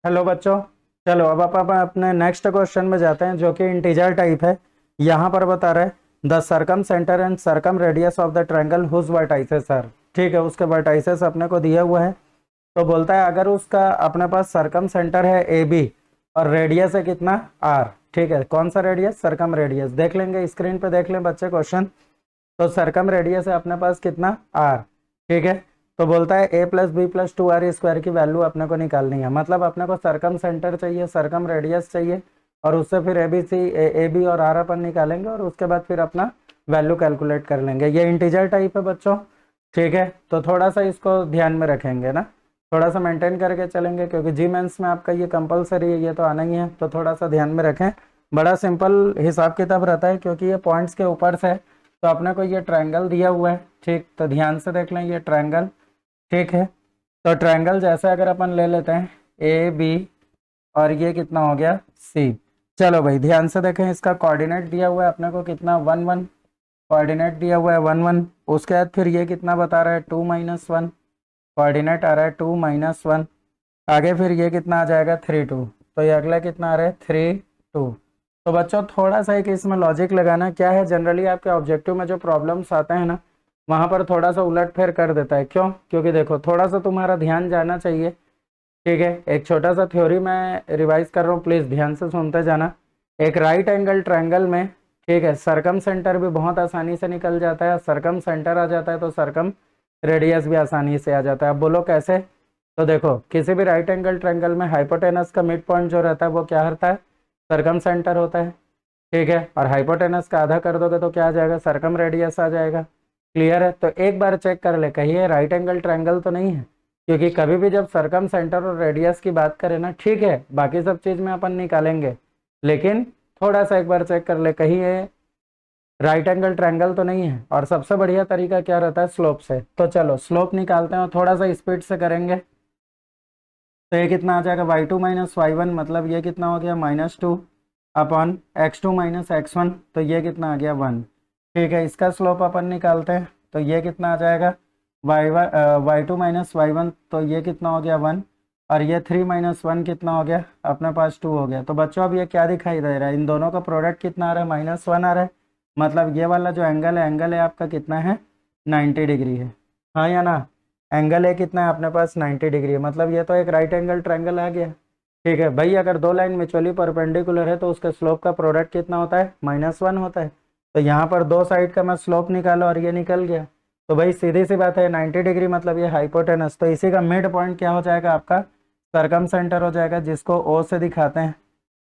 Hello बच्चों। चलो अब आप अपने नेक्स्ट क्वेश्चन में जाते हैं जो कि इंटीजर टाइप है। यहाँ पर बता रहे the circumcentre and circumradius of the triangle whose vertices are. ठीक है, उसके वर्टाइसेस अपने को दिया हुआ है। तो बोलता है अगर उसका अपने पास सर्कम सेंटर है ए बी और रेडियस है कितना आर। ठीक है, कौन सा रेडियस? Circum radius. देख लेंगे स्क्रीन पे, देख लें बच्चे क्वेश्चन। तो सर्कम रेडियस है अपने पास कितना आर। ठीक है, तो बोलता है a plus b plus two r square की वैल्यू अपने को निकालनी है। मतलब अपने को सर्कम सेंटर चाहिए, सर्कम रेडियस चाहिए, और उससे फिर a b c a b और आर अपन निकालेंगे और उसके बाद फिर अपना वैल्यू कैलकुलेट कर लेंगे। ये इंटीजर टाइप है बच्चों। ठीक है, तो थोड़ा सा इसको ध्यान में रखेंगे ना, थोड़ा सा मेंटेन करके चलेंगे क्योंकि जी मेंस में आपका ये कंपलसरी है, ये तो आना ही है। तो थोड़ा सा ध्यान में रखें। बड़ा सिंपल हिसाब किताब रहता है क्योंकि ये पॉइंट्स के ऊपर से है। तो अपने को ये ट्रायंगल दिया हुआ है। ठीक, तो ध्यान से देख लें ये ट्रायंगल। ठीक है, तो ट्रायंगल जैसे अगर अपन ले लेते हैं ए बी और ये कितना हो गया सी। चलो भाई ध्यान से देखें, इसका कोऑर्डिनेट दिया हुआ है अपने को कितना 1 1। कोऑर्डिनेट दिया हुआ है 1 1। उसके बाद फिर ये कितना बता रहा है 2 - 1। कोऑर्डिनेट आ रहा है 2 - 1। आगे फिर ये कितना आ जाएगा 3 2। तो ये अगला कितना आ रहा है 3 2। तो बच्चों थोड़ा सा एक इसमें लॉजिक लगाना क्या है, जनरली आपके ऑब्जेक्टिव में जो प्रॉब्लम्स आते हैं ना वहाँ पर थोड़ा सा उलट फेर कर देता है। क्यों? क्योंकि देखो थोड़ा सा तुम्हारा ध्यान जाना चाहिए। ठीक है, एक छोटा सा थ्योरी मैं रिवाइज कर रहा हूँ, प्लीज ध्यान से सुनते जाना। एक राइट एंगल ट्रायंगल में, ठीक है, सरकम सेंटर भी बहुत आसानी से निकल जाता है। सरकम सेंटर आ जाता है तो सरकम रेडियस भी आसानी से आ जाता है। अब बोलो कैसे? तो देखो किसी भी राइट एंगल ट्रायंगल में हाइपोटेनस का मिड पॉइंट जो रहता है वो क्या होता है? सरकम सेंटर होता है। ठीक है, और हाइपोटेनस का आधा कर दोगे तो क्या आ जाएगा? सरकम रेडियस आ जाएगा। क्लियर है? तो एक बार चेक कर ले कहीं ये राइट एंगल ट्रायंगल तो नहीं है। क्योंकि कभी भी जब सरकम सेंटर और रेडियस की बात करें ना, ठीक है बाकी सब चीज में अपन निकालेंगे, लेकिन थोड़ा सा एक बार चेक कर ले कहीं ये राइट एंगल ट्रायंगल तो नहीं है। और सबसे बढ़िया तरीका क्या रहता है? स्लोप से। तो चलो स्लोप निकालते हैं और थोड़ा सा स्पीड से करेंगे। तो ये कितना आ जाएगा y2 - y1, मतलब ये कितना हो गया -2 अपॉन x2 - x1। तो ये कितना आ गया 1। ठीक है, इसका स्लोप अपन निकालते हैं। तो ये कितना आ जाएगा y2 - y1। तो ये कितना हो गया 1। और ये 3 - 1 कितना हो गया? अपने पास 2 हो गया। तो बच्चों अब ये क्या दिखाई दे रहा है? इन दोनों का प्रोडक्ट कितना आ रहा है? -1 आ रहा है। मतलब ये वाला जो एंगल है आपका कितना है? 90 डिग्री है। हाँ या ना? एंगल है कितना है अपने पास? 90 डिग्री है। मतलब ये तो एक राइट एंगल ट्रायंगल आ गया। ठीक है भाई, अगर दो लाइन म्यूचुअली परपेंडिकुलर है तो उसके स्लोप का प्रोडक्ट कितना होता है? -1 होता है। तो यहाँ पर दो साइड का मैं स्लोप निकाला और ये निकल गया। तो भाई सीधी सी बात है 90 डिग्री मतलब ये हाइपोटेनस। तो इसी का मिड पॉइंट क्या हो जाएगा? आपका सरकम सेंटर हो जाएगा, जिसको ओ से दिखाते हैं।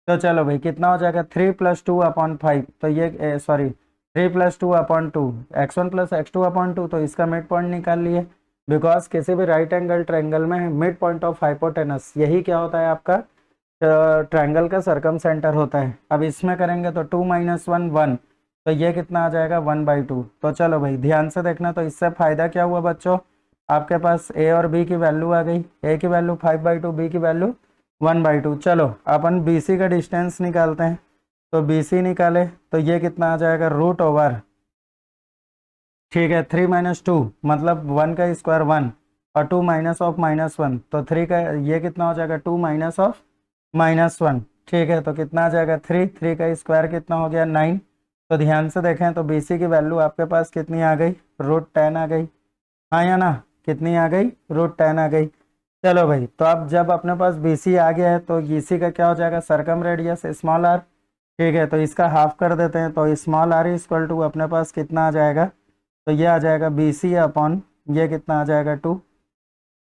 तो चलो भाई कितना हो जाएगा 3 + 2/5। तो ये सॉरी 3 + 2/2, x1 + x2/2। तो इसका मिड पॉइंट निकाल लिए। बिकॉज किसी भी राइट एंगल ट्रायंगल में मिड पॉइंट ऑफ हाइपोटेनस यही क्या होता है आपका? ट्रायंगल का सरकम सेंटर होता है। अब इसमें करेंगे तो 2 - 1 1। तो ये कितना आ जाएगा 1/2। तो चलो भाई ध्यान से देखना। तो इससे फायदा क्या हुआ बच्चों? आपके पास ए और बी की वैल्यू आ गई। ए की वैल्यू 5/2, बी की वैल्यू 1/2। चलो अपन बी सी का डिस्टेंस निकालते हैं। तो बी सी निकाले तो ये कितना आ जाएगा √। ठीक है, 3 - 2 मतलब 1 का स्क्वायर 1, और 2 माइनस ऑफ -1। तो 3 का ये कितना हो जाएगा 2 माइनस ऑफ -1। ठीक है, तो कितना आ जाएगा 3। 3 का स्क्वायर कितना हो गया 9। तो ध्यान से देखें तो बीसी की वैल्यू आपके पास कितनी आ गई? √10 आ गई। हाँ या ना? कितनी आ गई? √10 आ गई। चलो भाई, तो अब जब अपने पास बीसी आ गया है तो ईसी का क्या हो जाएगा? सरकम रेडियस स्मॉल आर। ठीक है, तो इसका हाफ कर देते हैं। तो स्मॉल आर इक्वल टू अपने पास कितना आ जाएगा? तो ये आ जाएगा BC अपॉन ये कितना आ जाएगा 2।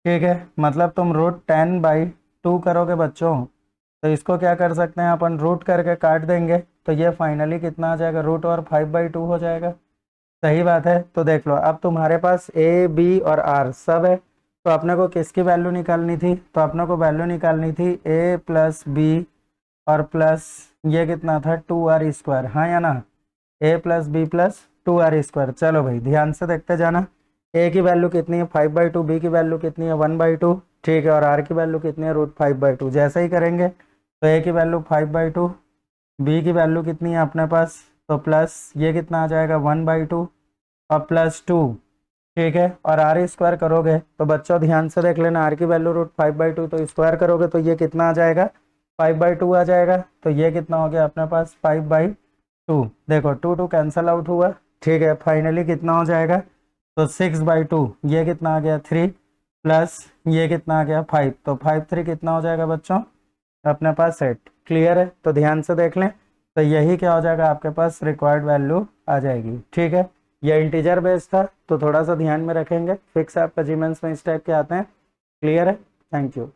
ठीक है, मतलब तुम √10/2 करोगे बच्चों। तो इसको क्या कर सकते हैं अपन? रूट करके काट देंगे। तो ये फाइनली कितना आ जाएगा? √5/2 हो जाएगा। सही बात है। तो देख लो अब तुम्हारे पास ए बी और आर सब है। तो अपने को किसकी वैल्यू निकालनी थी? तो अपने को वैल्यू निकालनी थी ए प्लस बी और प्लस ये कितना था 2r²। हाँ या ना? a + b + 2r²। चलो भाई ध्यान से देखते जाना। ए की वैल्यू कितनी है 5/2, बी की वैल्यू कितनी है 1/2। ठीक है, और आर की वैल्यू कितनी है √5/2। जैसे ही करेंगे तो ए की वैल्यू 5/2, बी की वैल्यू कितनी है अपने पास? तो प्लस ये कितना आ जाएगा 1/2 और +2। ठीक है। और आर स्क्वायर करोगे तो बच्चों ध्यान से देख लेना, आर की वैल्यू √5/2, तो स्क्वायर करोगे तो ये कितना आ जाएगा, 5/2 आ जाएगा। तो ये कितना हो गया अपने पास 5/2। देखो 2 कैंसल आउट हुआ। ठीक है, फाइनली कितना हो जाएगा, तो 6/2, ये कितना आ गया 3, प्लस ये कितना आ गया 5, तो 5 3 कितना हो जाएगा बच्चों अपने पास 8। क्लियर है, तो ध्यान से देख लें, तो यही क्या हो जाएगा आपके पास रिक्वायर्ड वैल्यू आ जाएगी। ठीक है, ये इंटीजर बेस था तो थोड़ा सा ध्यान में रखेंगे, फिक्स आपका जीमेंस में इस टाइप के आते हैं। क्लियर है, थैंक यू।